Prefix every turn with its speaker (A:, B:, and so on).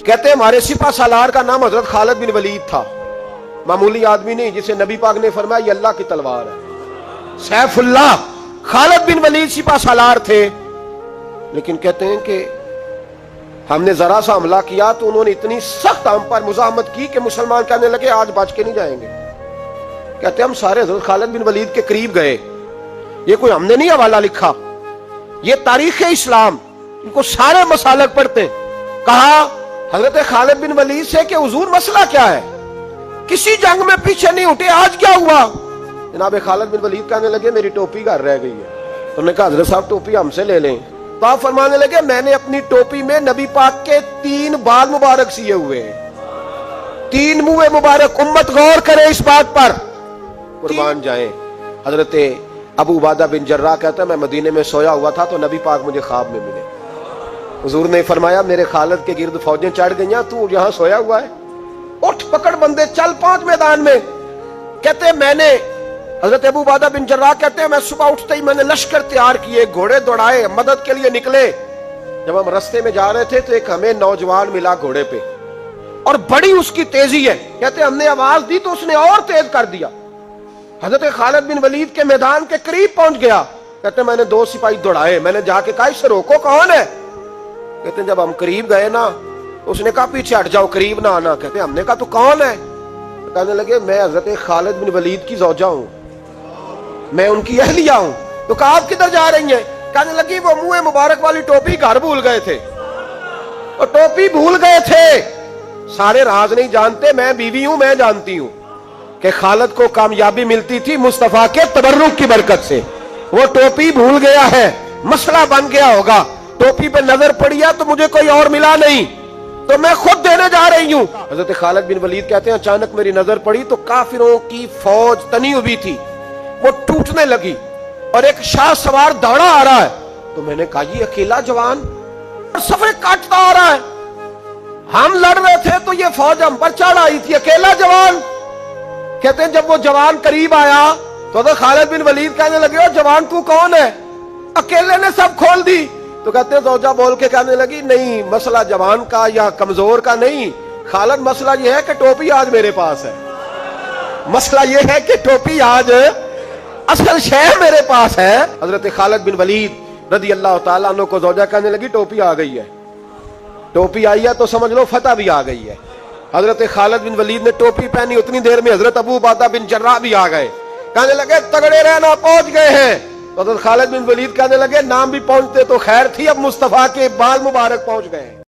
A: کہتے ہیں ہمارے سپہ سالار کا نام حضرت خالد بن ولید تھا، معمولی آدمی نہیں جسے نبی پاک نے فرمایا یہ اللہ کی تلوار ہے، سیف اللہ خالد بن ولید سپہ سالار تھے۔ لیکن کہتے ہیں کہ ہم نے ذرا سا حملہ کیا تو انہوں نے اتنی سخت ہم پر مزاحمت کی کہ مسلمان کہنے لگے آج بچ کے نہیں جائیں گے۔ کہتے ہیں ہم سارے حضرت خالد بن ولید کے قریب گئے، یہ کوئی ہم نے نہیں حوالہ لکھا، یہ تاریخ اسلام، ان کو سارے مسالک پڑھتے، کہا حضرت خالد بن ولید سے کہ حضور مسئلہ کیا ہے، کسی جنگ میں پیچھے نہیں ہٹے، آج کیا ہوا؟ جناب خالد بن ولید کہنے لگے میری ٹوپی گھر رہ گئی ہے۔ تو نے کہا حضرت صاحب ٹوپی ہم سے لے لیں۔ تو آپ فرمانے لگے میں نے اپنی ٹوپی میں نبی پاک کے 3 بال مبارک سیے ہوئے ہیں، 3 منہ مبارک، امت غور کرے اس بات پر، قربان جائیں۔ حضرت ابو عبادہ بن جراح کہتا ہے میں مدینے میں سویا ہوا تھا تو نبی پاک مجھے خواب میں ملے، حضور نے فرمایا میرے خالد کے گرد فوجیں چڑھ گئیں، تو یہاں سویا ہوا ہے، اٹھ پکڑ بندے چل 5 میدان میں۔ کہتے ہیں میں نے، حضرت ابو عبادہ بن جراح کہتے ہیں میں صبح اٹھتے ہی میں نے لشکر تیار کیے، گھوڑے دوڑائے، مدد کے لیے نکلے۔ جب ہم رستے میں جا رہے تھے تو ایک ہمیں نوجوان ملا گھوڑے پہ، اور بڑی اس کی تیزی ہے، کہتے ہیں ہم نے آواز دی تو اس نے اور تیز کر دیا، حضرت خالد بن ولید کے میدان کے قریب پہنچ گیا۔ کہتے ہیں میں نے 2 سپاہی دوڑائے، میں نے جا کے کہا اسے روکو، کون ہے؟ کہتے ہیں جب ہم قریب گئے نا اس نے کہا پیچھے ہٹ جاؤ، قریب نہ آنا۔ کہتے ہیں ہم نے کہا تو کون ہے؟ کہنے لگے میں حضرت خالد بن ولید کی زوجہ ہوں، میں ان کی اہلیہ ہوں۔ تو کہا آپ کدھر جا رہی ہیں؟ کہنے لگی وہ منہ مبارک والی ٹوپی گھر بھول گئے تھے، اور ٹوپی بھول گئے تھے، سارے راز نہیں جانتے، میں بیوی ہوں، میں جانتی ہوں کہ خالد کو کامیابی ملتی تھی مصطفیٰ کے تبرک کی برکت سے، وہ ٹوپی بھول گیا ہے، مسئلہ بن گیا ہوگا، ٹوپی پہ نظر پڑی ہے تو مجھے کوئی اور ملا نہیں تو میں خود دینے جا رہی ہوں۔ حضرت خالد بن ولید کہتے ہیں اچانک میری نظر پڑی تو کافروں کی فوج تنی ہوئی تھی، وہ ٹوٹنے لگی، اور ایک شاہ سوار دوڑا آ رہا ہے، تو میں نے کہا یہ اکیلا جوان سفر کاٹتا آ رہا ہے، ہم لڑ رہے تھے تو یہ فوج ہم پر چڑھ آئی تھی، اکیلا جوان۔ کہتے ہیں جب وہ جوان قریب آیا تو حضرت خالد بن ولید کہنے لگے او جوان تو کون ہے، اکیلے نے سب کھول دی؟ تو کہتے ہیں زوجہ بول کے کہنے لگی نہیں مسئلہ جوان کا یا کمزور کا نہیں، خالد مسئلہ یہ ہے کہ ٹوپی آج میرے پاس ہے، مسئلہ یہ ہے کہ ٹوپی آج اصل شے میرے پاس ہے۔ حضرت خالد بن ولید رضی اللہ تعالیٰ عنہ کو زوجہ کہنے لگی ٹوپی آ گئی ہے، ٹوپی آئی ہے تو سمجھ لو فتح بھی آ گئی ہے۔ حضرت خالد بن ولید نے ٹوپی پہنی، اتنی دیر میں حضرت ابو عبادہ بن جراح بھی آ گئے، کہنے لگے تگڑے رہنا پہنچ گئے ہیں۔ تو حضرت خالد بن ولید کہنے لگے نام بھی پہنچتے تو خیر تھی، اب مصطفیٰ کے بال مبارک پہنچ گئے۔